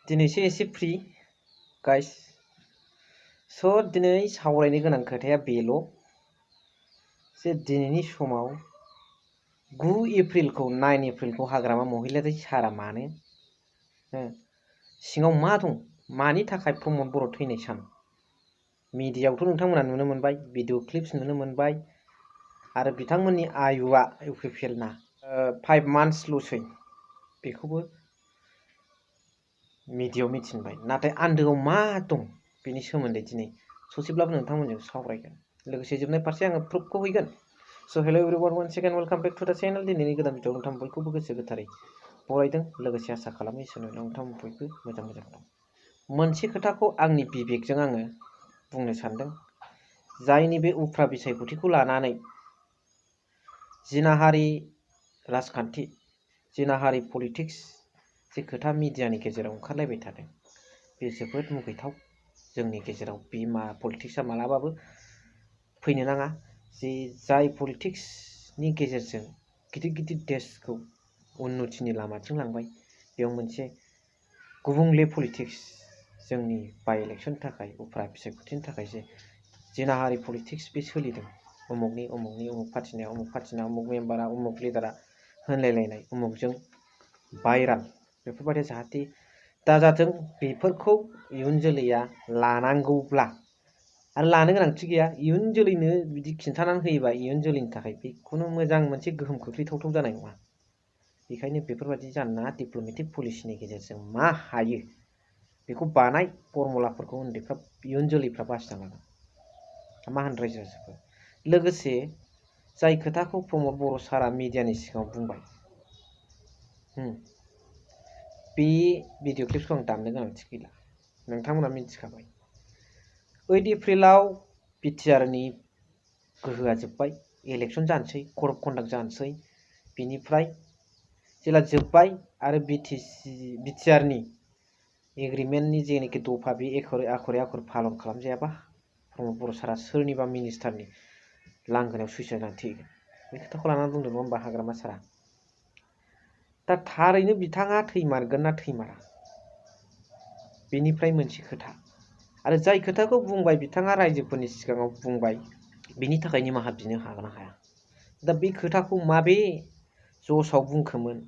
दिनैसो एसे free guys स' दिनै सावरायनो गोनां खोथाया बेल' जे दिनैनि समाव 9 एप्रिलखौ 9 एप्रिलखौ हाग्रामा महिलारि सारा मानो सिङाव मा दं मानि थाखाय प्रमद बर' थैनाय सान मिडियायावथ' नोंथांमोना नुनो मोनबाय भिडिअ क्लिप्स नुनो मोनबाय आरो बिथांमोननि आयुआ इउपिपिएलना 5 मान्थसल'सै बेखौबो मिडियायाव मिथिबाय नाथाय आन्दोआव मा दं बेनि सोमोन्दै दिनै ससेब्लाबो नोंथांमोनजों सावरायगोन लोगोसे जोबनाय फारसे आङो प्रुफखौ हैगोन स' hello' everyone one second welcome back to the channel दिनैनि गोदान भिडिअ नोंथां बयखौबो गोसो गोथारै बरायदों लोगोसे आसा खालामो इसोरनाव नोंथां बयबो मोजां दं मोनसे खोथाखौ आंनि बिबेकजों आङो बुंनो सानदों जायनि बे उफ्रा बिसायख'थिखौ लानानै जिनाहारि राजखान्थि जिनाहारि पलिटिक्स जे खोथा मिडियानि गेजेराव ओंखारलायबाय थादों बे जोबोद मुगैथाव जोंनि गेजेराव बे पलिटिक्सआ मालाबाबो फैनो नाङा जे जाय पलिटिक्सनि गेजेरजों गिदिर गिदिर देशखौ उन्नतिनि लामाथिं लांबाय बेयाव मोनसे गुबुंले पलिटिक्स जोंनि बाय इलेक्शननि थाखाय उफ्रा बिसायख'थिनि थाखाय जे जिनाहारि पलिटिक्स बे सोलिदों उमुक पार्टिना उमुक मेम्बारा उमुक लिडारा होनलायलायनाय उमुकजों भाइराल बेफोरबायदि जाहाथे दाजाथों बेफोरखौ इयुन जोलैया लानांगौब्ला आरो लानो गोनांथि गैया इयुन जोलैनो बिदि खिन्थानानै होयोबा इयुन जोलैनि थाखाय बेखौनो मोजां मोनसे गोहोम खोख्लैथावथाव जानाय नङा बेखायनो बेफोरबायदि जानो नाङा डिप्ल'मेटिक पलिसिनि गेजेरजों मा हायो बेखौ बानाय फर्मुलाफोरखौ उन्दैफ्रा इयुन जोलैफ्रा बासिना लागोन मा होनो रायजो राजाफोर लोगोसे जाय खोथाखौ प्रमद बर' सारा मिडियानि सिगाङाव बुंबाय बे भिडिअ क्लिप्सखौ आं दामनो गोनांथि गैला नोंथांमोना मिथिखाबाय 8 एप्रिलाव बिटिआरनि गोहोआ जोब्बाय इलेक्शन जानोसै कड अफ कन्डाक्ट जानोसै बिनिफ्राय जेला जोब्बाय आरो बिटिआरनि एग्रिमेन्टनि जेनाखि दफा बे आखरे आखर पालन खालामजायाबा प्रमद बर' सारा सोरनिबा मिनिस्टारनि लांगोनायाव सुइसाइड जानानै थैगोन बे खोथाखौ लानानै बुंदों नङा होमबा हाग्रामा सारा दा थारैनो बिथाङा थैमारगोन ना थैमारा बेनिफ्राय मोनसे खोथा आरो जाय खोथाखौ बुंबाय बिथाङा रायजोफोरनि सिगाङाव बुंबाय बिनि थाखाय निमाहा बिनो हागोन ना हाया दा बे खोथाखौ माबे जसाव बुंखोमोन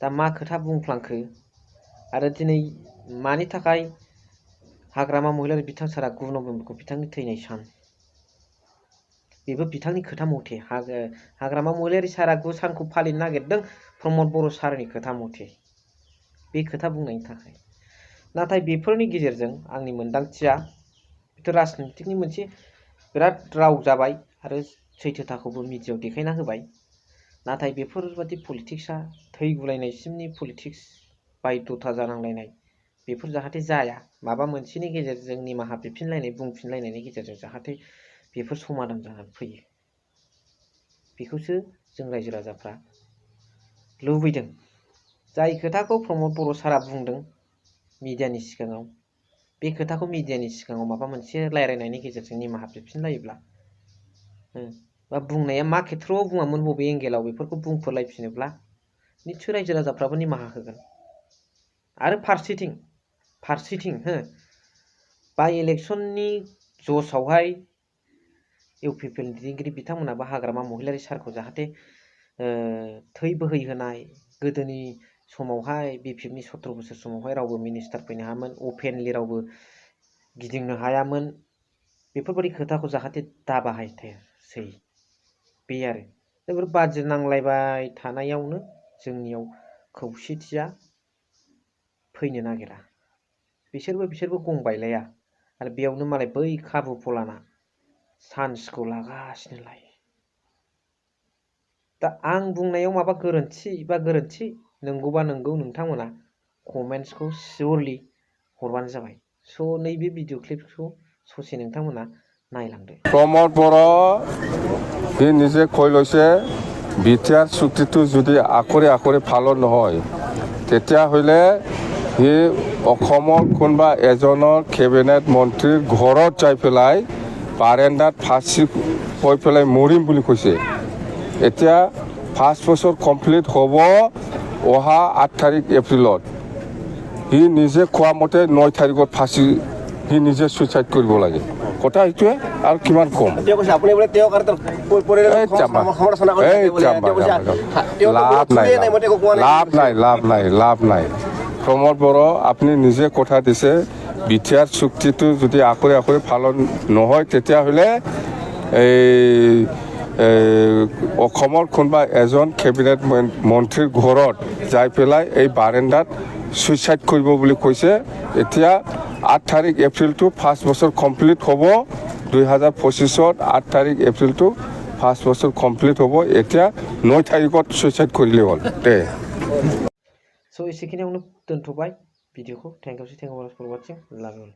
दा मा खोथा बुंफ्लांखो आरो दिनै मानि थाखाय हाग्रामा महिलारि बिथां सारा 9 नभेम्बरखौ बिथांनि थैनाय सान बेबो बिथांनि खोथा मथे हाग्रामा महिलारि सारा 9 सानखौ फालिनो नागिरदों प्रमद बर' सारनि खोथा मथे बे खोथा बुंनायनि थाखाय नाथाय बेफोरनि गेजेरजों आंनि मोनदांथिया बेथ' राजनितिकनि मोनसे बिराद राव जाबाय आरो सैथोथाखौबो मिडियायाव देखायना होबाय नाथाय बेफोरबादि पलिटिक्सआ थै गुलायनायसिमनि पलिटिक्स बायध'था जानांलायनाय बेफोर जाहाथे जाया माबा मोनसेनि गेजेरजों निमाहा बिफिनलायनाय बुंफिनलायनायनि गेजेरजों जाहाथे बेफोर समाधान जानानै फैयो बेखौसो जों रायजो राजाफ्रा लुबैदों जाय खोथाखौ प्रमद बर' सारा बुंदों मिडियानि सिगाङाव बे खोथाखौ मिडियानि सिगाङाव माबा मोनसे रायलायनायनि गेजेरजों निमाहा बिफिनलायोब्ला बा बुंनाया मा खेथ्रआव बुङामोन बबे एंगेलाव बेफोरखौ बुंफोरलायफिनोब्ला निस्सय रायजो राजाफ्राबो निमाहा होगोन आरो फारसेथिं बाय इलेक्शननि जसावहाय इउपिपिएल दैदेनगिरि बिथांमोनाबो हाग्रामा महिलारि सारखौ जाहाथे थै बोहैहोनाय गोदोनि समावहाय बिपिएफनि 17 बोसोर समावहाय रावबो मिनिस्टार फैनो हायामोन अपेनलि रावबो गिदिंनो हायामोन बेफोरबायदि खोथाखौ जाहाथे दाबाहायथोंसै बे आरो बेफोर बादि नांलायबाय थानायावनो जोंनियाव खौसेथिया फैनो नागिरा बिसोरबो गंबायलाया आरो बेयावनो मालाय बै खाबु फलाना चान्सखौ लागासिनो लायो दा आं बुंनायाव माबा गोरोन्थि नंगौबा नंगौ नोंथांमोना कमेन्ट्सखौ सियरलि हरबानो जाबाय स' नैबे भिडिअ क्लिपखौ ससे नोंथांमोना नायलांदो प्रमद बर' সি নিজে কৈ লৈছে বিটিআৰ চুক্তিটো যদি আখৰে পালন নহয় তেতিয়াহ'লে সি অসমৰ কোনোবা এজনৰ কেবিনেট মন্ত্ৰীৰ ঘৰত যাই পেলাই বাৰেণ্ডাত ফাঁচি হৈ পেলাই মৰিম বুলি কৈছে এতিয়া 5 বছৰ কমপ্লিট হ'ব অহা 8 তাৰিখ এপ্ৰিলত সি নিজে কোৱা মতে 9 তাৰিখত ফাঁচি সি নিজে সুইচাইড কৰিব লাগে কথা এইটোৱে আৰু কিমান কম লাভ নাই প্ৰমোদ বড়ো আপুনি নিজে কথা দিছে বিটিআৰ চুক্তিটো যদি আকৰি পালন নহয় তেতিয়াহ'লে অসমৰ কোনোবা এজন কেবিনেট মন্ত্ৰীৰ ঘৰত যাই পেলাই এই বাৰেণ্ডাত সুইচাইড কৰিব বুলি কৈছে এতিয়া 8 তাৰিখ এপ্ৰিলটো 5 বছৰ কমপ্লিট হ'ব 2025 8 তাৰিখ এপ্ৰিলটো 5 বছৰ কমপ্লিট হ'ব এতিয়া 9 তাৰিখত সুইচাইড কৰিলে হ'ল দে स' एसेखिनियावनो दोनथ'बाय भिडिअखौ थेंक इउ फर वाचिं लाभ इउ